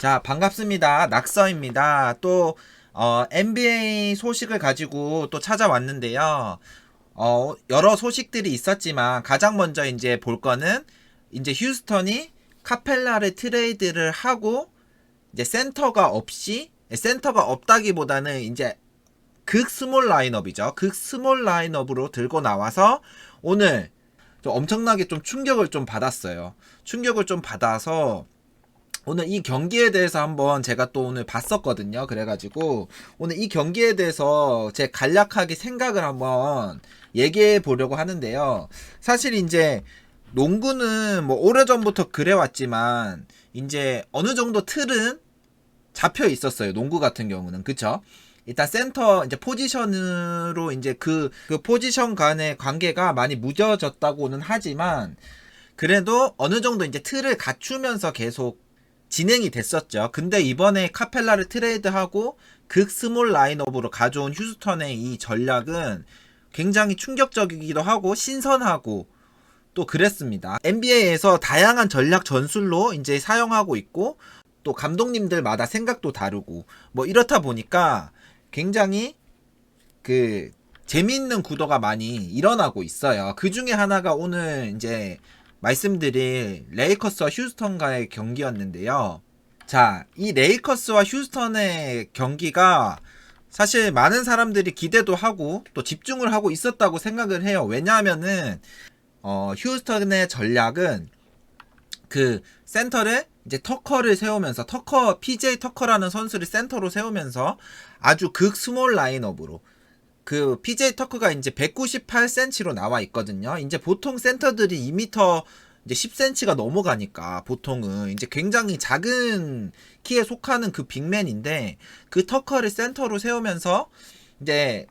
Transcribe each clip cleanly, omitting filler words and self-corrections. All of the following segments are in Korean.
자, 반갑습니다. 낙서입니다. 또, NBA 소식을 가지고 또 찾아왔는데요. 여러 소식들이 있었지만, 가장 먼저 이제 볼 거는, 이제 휴스턴이 카펠라를 트레이드를 하고, 이제 센터가 없다기보다는 이제 극 스몰 라인업이죠. 극 스몰 라인업으로 들고 나와서, 오늘 좀 엄청나게 좀 충격을 좀 받았어요. 충격을 좀 받아서, 오늘 이 경기에 대해서 한번 제가 또 오늘 봤었거든요. 그래가지고 오늘 이 경기에 대해서 제 간략하게 생각을 한번 얘기해 보려고 하는데요. 사실 이제 농구는 뭐 오래전부터 그래왔지만 이제 어느 정도 틀은 잡혀 있었어요. 농구 같은 경우는. 그쵸? 일단 센터 이제 포지션으로 이제 그 포지션 간의 관계가 많이 무뎌졌다고는 하지만 그래도 어느 정도 이제 틀을 갖추면서 계속 진행이 됐었죠. 근데 이번에 카펠라를 트레이드하고 극 스몰 라인업으로 가져온 휴스턴의 이 전략은 굉장히 충격적이기도 하고 신선하고 또 그랬습니다. NBA에서 다양한 전략 전술로 이제 사용하고 있고 또 감독님들마다 생각도 다르고 뭐 이렇다 보니까 굉장히 그 재미있는 구도가 많이 일어나고 있어요. 그 중에 하나가 오늘 이제 말씀드릴 레이커스와 휴스턴과의 경기였는데요. 자, 이 레이커스와 휴스턴의 경기가 사실 많은 사람들이 기대도 하고 또 집중을 하고 있었다고 생각을 해요. 왜냐하면은 휴스턴의 전략은 그 센터를 이제 터커를 세우면서 PJ 터커라는 선수를 센터로 세우면서 아주 극 스몰 라인업으로 그 PJ 터크가 이제 198cm로 나와 있거든요. 이제 보통 센터들이 2m 이제 10cm가 넘어가니까 보통은 이제 굉장히 작은 키에 속하는 그 빅맨인데 그 터커를 센터로 세우면서 이제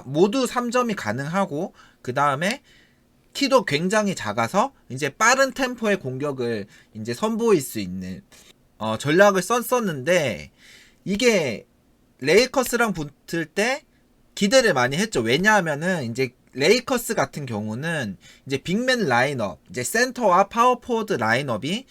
모두 3점이 가능하고 그 다음에 키도 굉장히 작아서 이제 빠른 템포의 공격을 이제 선보일 수 있는 전략을 썼었는데 이게 레이커스랑 붙을 때 기대를 많이 했죠. 왜냐하면은 이제 레이커스 같은 경우는 이제 빅맨 라인업, 이제 센터와 파워포워드 라인업이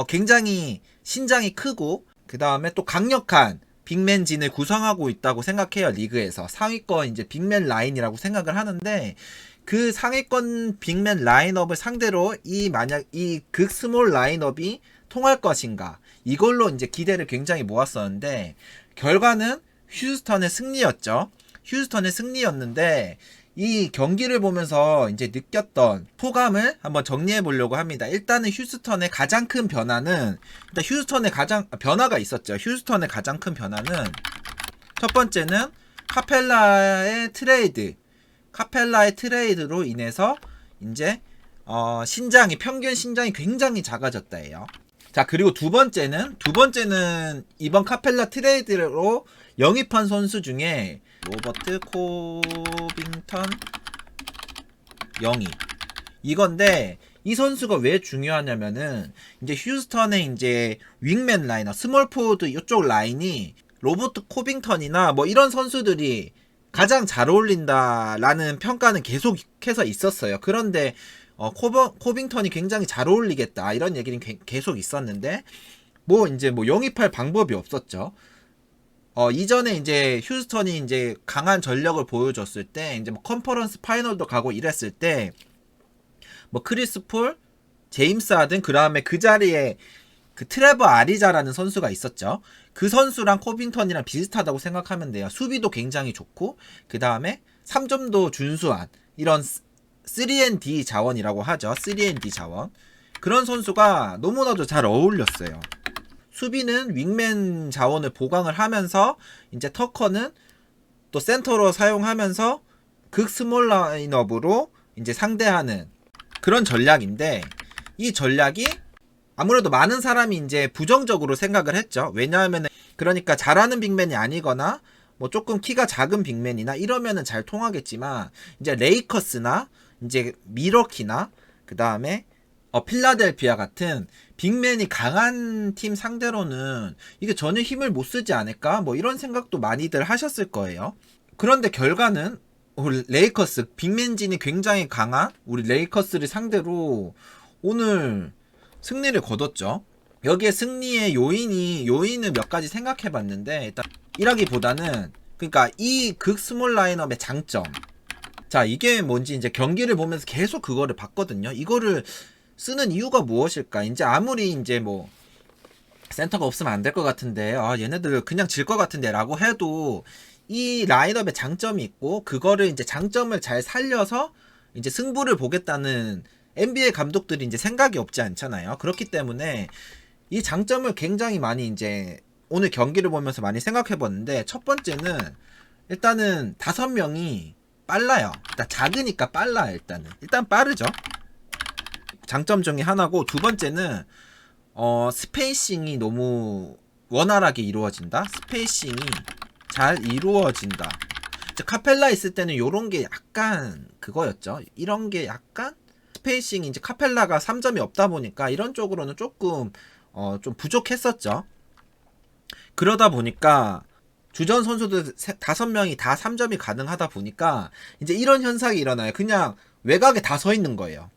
굉장히 신장이 크고 그 다음에 또 강력한 빅맨진을 구성하고 있다고 생각해요. 리그에서 상위권 이제 빅맨 라인이라고 생각을 하는데 그 상위권 빅맨 라인업을 상대로 만약 이 극 스몰 라인업이 통할 것인가 이걸로 이제 기대를 굉장히 모았었는데 결과는 휴스턴의 승리였죠. 휴스턴의 승리였는데 이 경기를 보면서 이제 느꼈던 소감을 한번 정리해 보려고 합니다. 일단은 휴스턴의 가장 큰 변화는 일단 휴스턴의 변화가 있었죠. 휴스턴의 가장 큰 변화는 첫 번째는 카펠라의 트레이드로 인해서 이제 평균 신장이 굉장히 작아졌다예요. 자, 그리고 두 번째는 이번 카펠라 트레이드로 영입한 선수 중에 로버트 코빙턴 영입. 이건데 이 선수가 왜 중요하냐면은 이제 휴스턴의 이제 윙맨 라이너, 스몰 포워드 이쪽 라인이 로버트 코빙턴이나 뭐 이런 선수들이 가장 잘 어울린다라는 평가는 계속해서 있었어요. 그런데 코빙턴이 굉장히 잘 어울리겠다 이런 얘기는 계속 있었는데 이제 영입할 방법이 없었죠. 이전에 이제 휴스턴이 이제 강한 전력을 보여줬을 때 이제 컨퍼런스 파이널도 가고 이랬을 때 크리스 폴, 제임스 하든 그 다음에 그 자리에 그 트레버 아리자라는 선수가 있었죠. 그 선수랑 코빙턴이랑 비슷하다고 생각하면 돼요. 수비도 굉장히 좋고 그 다음에 3점도 준수한 이런 3&D 자원이라고 하죠. 3&D 자원. 그런 선수가 너무나도 잘 어울렸어요. 수비는 윙맨 자원을 보강을 하면서 이제 터커는 또 센터로 사용하면서 극 스몰 라인업으로 이제 상대하는 그런 전략인데 이 전략이 아무래도 많은 사람이 이제 부정적으로 생각을 했죠. 왜냐하면 그러니까 잘하는 빅맨이 아니거나 조금 키가 작은 빅맨이나 이러면은 잘 통하겠지만 이제 레이커스나 이제 미러키나 그 다음에 필라델피아 같은 빅맨이 강한 팀 상대로는 이게 전혀 힘을 못 쓰지 않을까 이런 생각도 많이들 하셨을 거예요. 그런데 결과는 우리 레이커스 빅맨진이 굉장히 강한 우리 레이커스를 상대로 오늘 승리를 거뒀죠. 여기에 승리의 요인을 몇 가지 생각해 봤는데, 일단 1하기보다는, 그러니까 이 극 스몰 라인업의 장점. 자, 이게 뭔지 이제 경기를 보면서 계속 그거를 봤거든요. 이거를 쓰는 이유가 무엇일까? 이제 아무리 이제 뭐 센터가 없으면 안 될 것 같은데, 아, 얘네들 그냥 질 것 같은데 라고 해도 이 라인업의 장점이 있고, 그거를 이제 장점을 잘 살려서 이제 승부를 보겠다는 NBA 감독들이 이제 생각이 없지 않잖아요. 그렇기 때문에 이 장점을 굉장히 많이 이제 오늘 경기를 보면서 많이 생각해 봤는데, 첫 번째는 일단은 5명이 빨라요. 일단 작으니까 빨라요. 일단 빠르죠. 장점 중에 하나고, 두 번째는 스페이싱이 너무 원활하게 이루어진다. 스페이싱이 잘 이루어진다. 카펠라 있을 때는 요런 게 약간 그거였죠. 이런 게 약간 스페이싱이 이제 카펠라가 3점이 없다 보니까 이런 쪽으로는 조금 좀 부족했었죠. 그러다 보니까 주전 선수들 5명이 다 3점이 가능하다 보니까 이제 이런 현상이 일어나요. 그냥 외곽에 다 서 있는 거예요.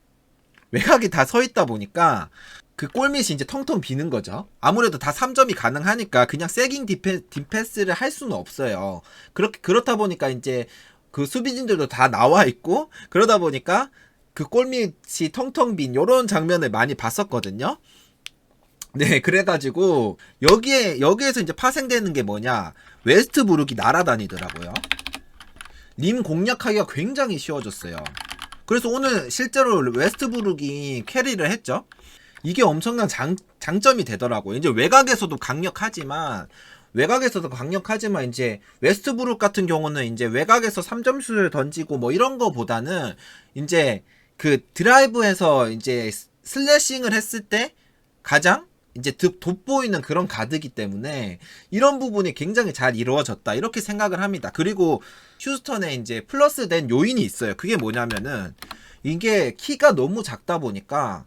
외곽에 다 서 있다 보니까 그 골밑이 이제 텅텅 비는 거죠. 아무래도 다 3점이 가능하니까 그냥 세깅 디펜스를 할 수는 없어요. 그렇다 보니까 이제 그 수비진들도 다 나와 있고, 그러다 보니까 그 골밑이 텅텅 빈 요런 장면을 많이 봤었거든요. 네, 그래가지고 여기에서 이제 파생되는 게 뭐냐, 웨스트브룩이 날아다니더라고요. 림 공략하기가 굉장히 쉬워졌어요. 그래서 오늘 실제로 웨스트브룩이 캐리를 했죠. 이게 엄청난 장점이 되더라고요. 이제 외곽에서도 강력하지만 이제 웨스트브룩 같은 경우는 이제 외곽에서 3점슛을 던지고 뭐 이런 거보다는 이제 그 드라이브에서 이제 슬래싱을 했을 때 가장 이제 돋보이는 그런 가드기 때문에 이런 부분이 굉장히 잘 이루어졌다, 이렇게 생각을 합니다. 그리고 휴스턴에 이제 플러스된 요인이 있어요. 그게 뭐냐면은, 이게 키가 너무 작다 보니까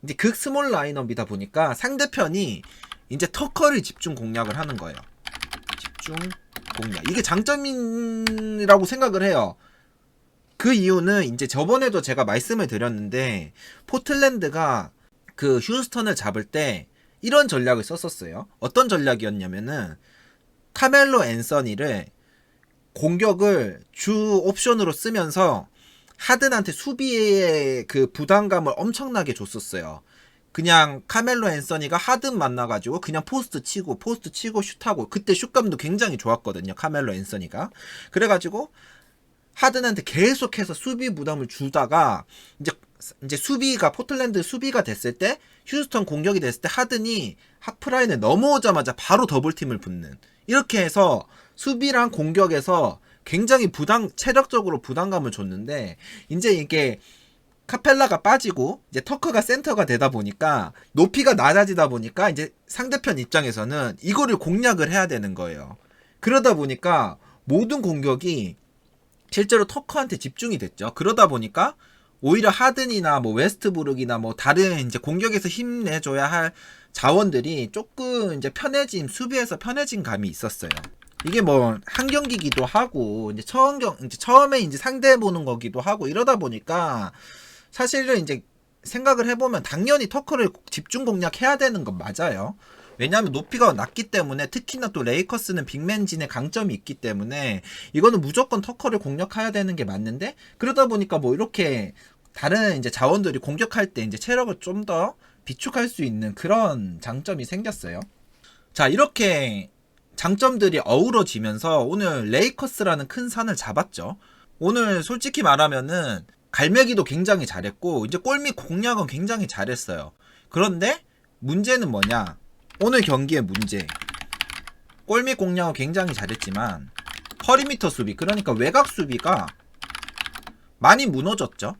이제 극 스몰 라인업이다 보니까 상대편이 이제 터커를 집중 공략을 하는 거예요. 집중 공략. 이게 장점이라고 생각을 해요. 그 이유는 이제 저번에도 제가 말씀을 드렸는데, 포틀랜드가 그 휴스턴을 잡을 때 이런 전략을 썼었어요. 어떤 전략이었냐면은, 카멜로 앤서니를 공격을 주 옵션으로 쓰면서 하든한테 수비의 그 부담감을 엄청나게 줬었어요. 그냥 카멜로 앤서니가 하든 만나가지고 그냥 포스트 치고 슛하고, 그때 슛감도 굉장히 좋았거든요, 카멜로 앤서니가. 그래가지고 하든한테 계속해서 수비 부담을 주다가 이제 수비가, 포틀랜드 수비가 됐을 때, 휴스턴 공격이 됐을 때 하든이 하프라인에 넘어오자마자 바로 더블팀을 붙는, 이렇게 해서 수비랑 공격에서 굉장히 체력적으로 부담감을 줬는데, 이제 이게 카펠라가 빠지고 이제 터커가 센터가 되다 보니까, 높이가 낮아지다 보니까 이제 상대편 입장에서는 이거를 공략을 해야 되는 거예요. 그러다 보니까 모든 공격이 실제로 터커한테 집중이 됐죠. 그러다 보니까 오히려 하든이나 뭐 웨스트브룩이나 뭐 다른 이제 공격에서 힘내줘야 할 자원들이 조금 이제 수비에서 편해진 감이 있었어요. 이게 뭐 한 경기기도 하고, 이제 처음에 이제 상대 보는 거기도 하고, 이러다 보니까 사실은 이제 생각을 해보면 당연히 터커를 집중 공략해야 되는 건 맞아요. 왜냐하면 높이가 낮기 때문에, 특히나 또 레이커스는 빅맨진의 강점이 있기 때문에 이거는 무조건 터커를 공략해야 되는 게 맞는데, 그러다 보니까 뭐 이렇게 다른 이제 자원들이 공격할 때 이제 체력을 좀 더 비축할 수 있는 그런 장점이 생겼어요. 자, 이렇게 장점들이 어우러지면서 오늘 레이커스라는 큰 산을 잡았죠. 오늘 솔직히 말하면은 갈매기도 굉장히 잘했고, 이제 골밑 공략은 굉장히 잘했어요. 그런데 문제는 뭐냐, 오늘 경기의 문제, 골밑 공략은 굉장히 잘했지만 퍼리미터 수비, 그러니까 외곽 수비가 많이 무너졌죠.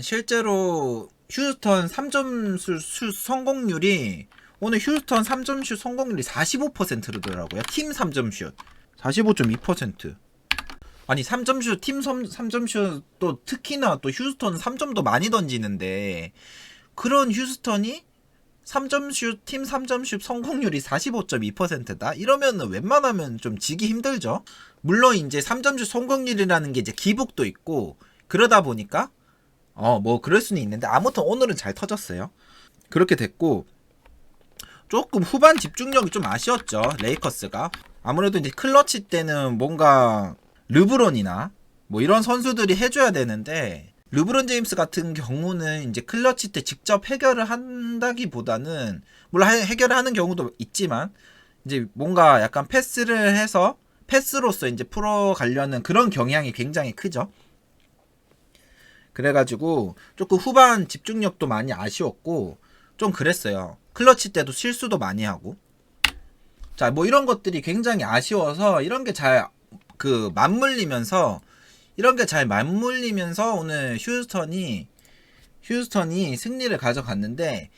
실제로 휴스턴 3점 슛 성공률이, 오늘 휴스턴 3점 슛 성공률이 45%더라고요. 팀 3점 슛 45.2%. 아니, 3점 슛, 팀 3점 슛, 또 특히나 또 휴스턴 3점도 많이 던지는데, 그런 휴스턴이 3점 슛, 팀 3점 슛 성공률이 45.2%다? 이러면은 웬만하면 좀 지기 힘들죠. 물론 이제 3점 슛 성공률이라는 게 이제 기복도 있고, 그러다 보니까 뭐 그럴 수는 있는데, 아무튼 오늘은 잘 터졌어요. 그렇게 됐고, 조금 후반 집중력이 좀 아쉬웠죠. 레이커스가. 아무래도 이제 클러치 때는 뭔가 르브론이나 뭐 이런 선수들이 해줘야 되는데, 르브론 제임스 같은 경우는 이제 클러치 때 직접 해결을 한다기보다는, 물론 해결을 하는 경우도 있지만 이제 뭔가 약간 패스를 해서 패스로서 이제 풀어가려는 그런 경향이 굉장히 크죠. 그래가지고 조금 후반 집중력도 많이 아쉬웠고 좀 그랬어요. 클러치 때도 실수도 많이 하고. 자, 뭐 이런 것들이 굉장히 아쉬워서 이런 게 잘 맞물리면서 오늘 휴스턴이 승리를 가져갔는데,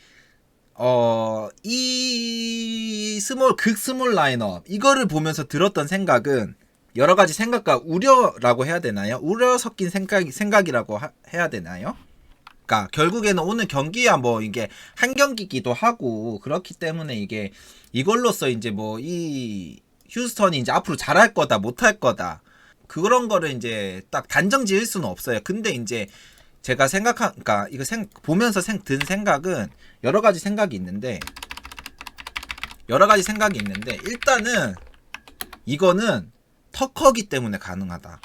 이 극스몰 라인업 이거를 보면서 들었던 생각은 여러 가지 생각과 우려라고 해야 되나요? 우려 섞인 생각이라고 해야 되나요? 그러니까 결국에는 오늘 경기야 뭐 이게 한 경기기도 하고 그렇기 때문에 이게 이걸로써 이제 뭐 이 휴스턴이 이제 앞으로 잘할 거다 못할 거다 그런 거를 이제 딱 단정 지을 수는 없어요. 근데 이제 제가 그러니까 이거 보면서 든 생각은 여러 가지 생각이 있는데 일단은 이거는 터커기 때문에 가능하다.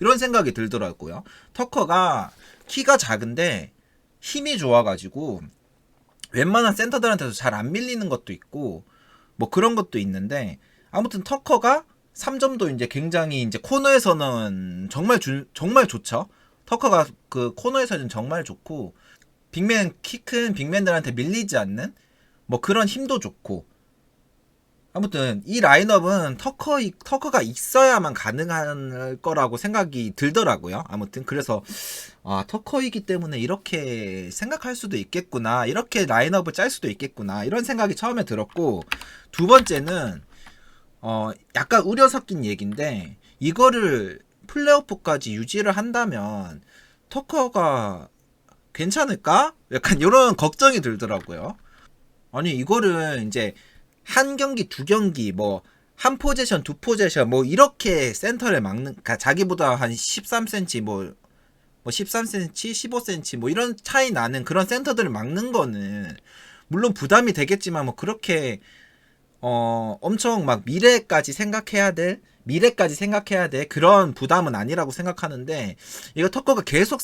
이런 생각이 들더라고요. 터커가 키가 작은데 힘이 좋아가지고 웬만한 센터들한테도 잘 안 밀리는 것도 있고 뭐 그런 것도 있는데, 아무튼 터커가 3점도 이제 굉장히 이제 코너에서는 정말 좋죠. 터커가 그 코너에서는 정말 좋고, 키 큰 빅맨들한테 밀리지 않는 뭐 그런 힘도 좋고, 아무튼 이 라인업은 터커가 있어야만 가능할 거라고 생각이 들더라고요. 아무튼 그래서 터커이기 때문에 이렇게 생각할 수도 있겠구나, 이렇게 라인업을 짤 수도 있겠구나, 이런 생각이 처음에 들었고, 두 번째는 약간 우려 섞인 얘기인데, 이거를 플레이오프까지 유지를 한다면 터커가 괜찮을까? 약간 이런 걱정이 들더라고요. 아니 이거를 이제 한 경기 두 경기 뭐 한 포지션 두 포지션 뭐 이렇게 센터를 막는, 그러니까 자기보다 한 13cm 뭐 13cm 15cm 뭐 이런 차이 나는 그런 센터들을 막는 거는 물론 부담이 되겠지만 뭐 그렇게 엄청 막 미래까지 생각해야 될 그런 부담은 아니라고 생각하는데, 이거 터커가 계속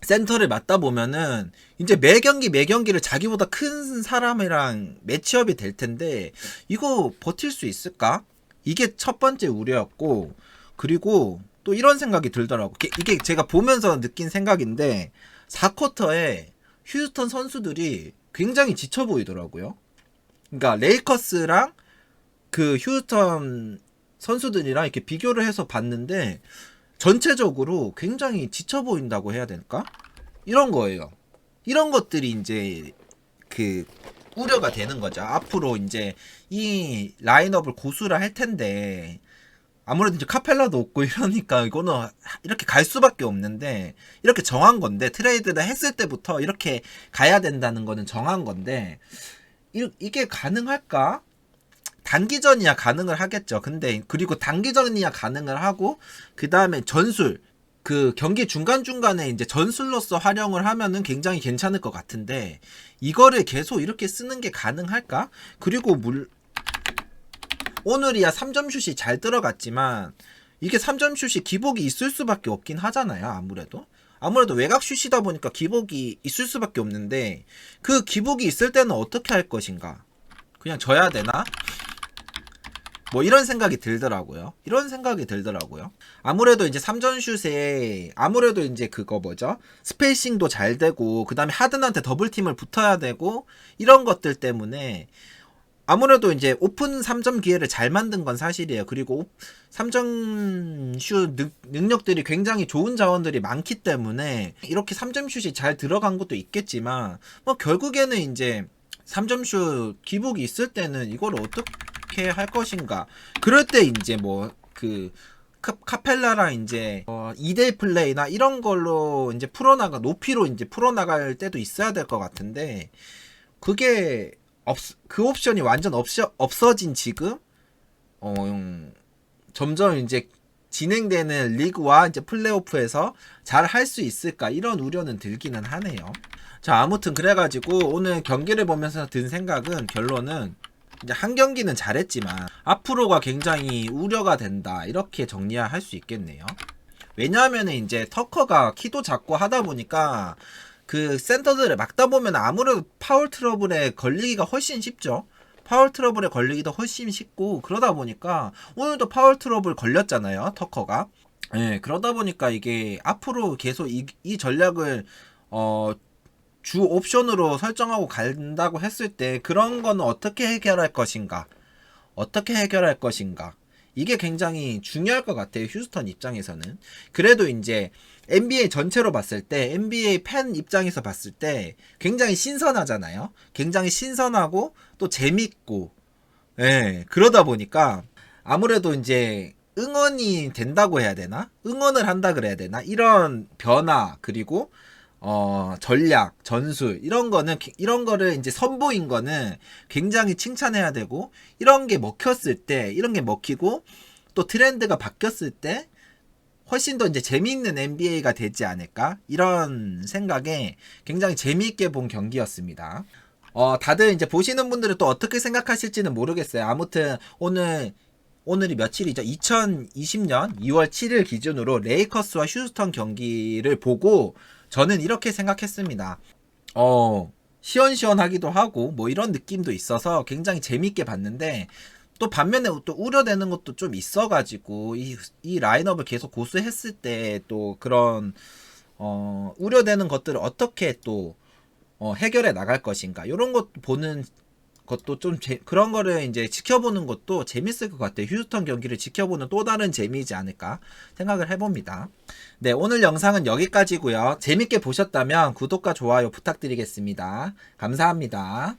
센터를 맡다 보면은 이제 매 경기를 자기보다 큰 사람이랑 매치업이 될 텐데 이거 버틸 수 있을까? 이게 첫 번째 우려였고, 그리고 또 이런 생각이 들더라고. 이게 제가 보면서 느낀 생각인데, 4쿼터에 휴스턴 선수들이 굉장히 지쳐 보이더라고요. 그러니까 레이커스랑 그 휴스턴 선수들이랑 이렇게 비교를 해서 봤는데 전체적으로 굉장히 지쳐 보인다고 해야 될까? 이런 거예요. 이런 것들이 이제 그 우려가 되는 거죠. 앞으로 이제 이 라인업을 고수를 할 텐데, 아무래도 이제 카펠라도 없고 이러니까 이거는 이렇게 갈 수밖에 없는데, 이렇게 정한 건데, 트레이드를 했을 때부터 이렇게 가야 된다는 거는 정한 건데, 이게 가능할까? 단기전이야 가능을 하겠죠. 근데 그리고 단기전이야 가능을 하고, 그 다음에 전술, 그 경기 중간중간에 이제 전술로서 활용을 하면은 굉장히 괜찮을 것 같은데, 이거를 계속 이렇게 쓰는 게 가능할까? 그리고 오늘이야 3점 슛이 잘 들어갔지만 이게 3점 슛이 기복이 있을 수밖에 없긴 하잖아요. 아무래도 외곽 슛이다 보니까 기복이 있을 수밖에 없는데, 그 기복이 있을 때는 어떻게 할 것인가? 그냥 져야 되나? 뭐 이런 생각이 들더라고요. 아무래도 이제 3점 슛에 아무래도 이제 그거 뭐죠? 스페이싱도 잘 되고, 그 다음에 하든한테 더블팀을 붙어야 되고, 이런 것들 때문에 아무래도 이제 오픈 3점 기회를 잘 만든 건 사실이에요. 그리고 3점 슛 능력들이 굉장히 좋은 자원들이 많기 때문에 이렇게 3점 슛이 잘 들어간 것도 있겠지만, 뭐 결국에는 이제 3점 슛 기복이 있을 때는 이걸 어떻게 할 것인가. 그럴 때 이제 뭐 그 카펠라랑 이제 2대 플레이나 이런 걸로 이제 높이로 이제 풀어나갈 때도 있어야 될 것 같은데, 그게 그 옵션이 완전 없어진 지금 점점 이제 진행되는 리그와 이제 플레이오프에서 잘 할 수 있을까, 이런 우려는 들기는 하네요. 자, 아무튼 그래가지고 오늘 경기를 보면서 든 생각은, 결론은 이제 한 경기는 잘했지만 앞으로가 굉장히 우려가 된다, 이렇게 정리할 수 있겠네요. 왜냐하면은 이제 터커가 키도 작고 하다 보니까 그 센터들을 막다 보면 아무래도 파울 트러블에 걸리기가 훨씬 쉽죠. 파울 트러블에 걸리기도 훨씬 쉽고, 그러다 보니까 오늘도 파울 트러블 걸렸잖아요, 터커가. 예, 그러다 보니까 이게 앞으로 계속 이 전략을 주 옵션으로 설정하고 간다고 했을 때, 그런 거는 어떻게 해결할 것인가? 어떻게 해결할 것인가? 이게 굉장히 중요할 것 같아요, 휴스턴 입장에서는. 그래도 이제 NBA 전체로 봤을 때, NBA 팬 입장에서 봤을 때 굉장히 신선하잖아요. 굉장히 신선하고 또 재밌고, 예, 그러다 보니까 아무래도 이제 응원이 된다고 해야 되나? 응원을 한다 그래야 되나? 이런 변화, 그리고 전략, 전술, 이런 거를 이제 선보인 거는 굉장히 칭찬해야 되고, 이런 게 먹혔을 때, 이런 게 먹히고, 또 트렌드가 바뀌었을 때, 훨씬 더 이제 재미있는 NBA가 되지 않을까? 이런 생각에 굉장히 재미있게 본 경기였습니다. 다들 이제 보시는 분들은 또 어떻게 생각하실지는 모르겠어요. 아무튼 오늘이 며칠이죠? 2020년 2월 7일 기준으로 레이커스와 휴스턴 경기를 보고 저는 이렇게 생각했습니다. 시원시원하기도 하고 뭐 이런 느낌도 있어서 굉장히 재밌게 봤는데, 또 반면에 또 우려되는 것도 좀 있어가지고, 이 라인업을 계속 고수했을 때 또 그런 우려되는 것들을 어떻게 또 해결해 나갈 것인가, 이런 것 보는 것도 좀 그런 거를 이제 지켜보는 것도 재밌을 것 같아요. 휴스턴 경기를 지켜보는 또 다른 재미이지 않을까 생각을 해봅니다. 네, 오늘 영상은 여기까지고요. 재밌게 보셨다면 구독과 좋아요 부탁드리겠습니다. 감사합니다.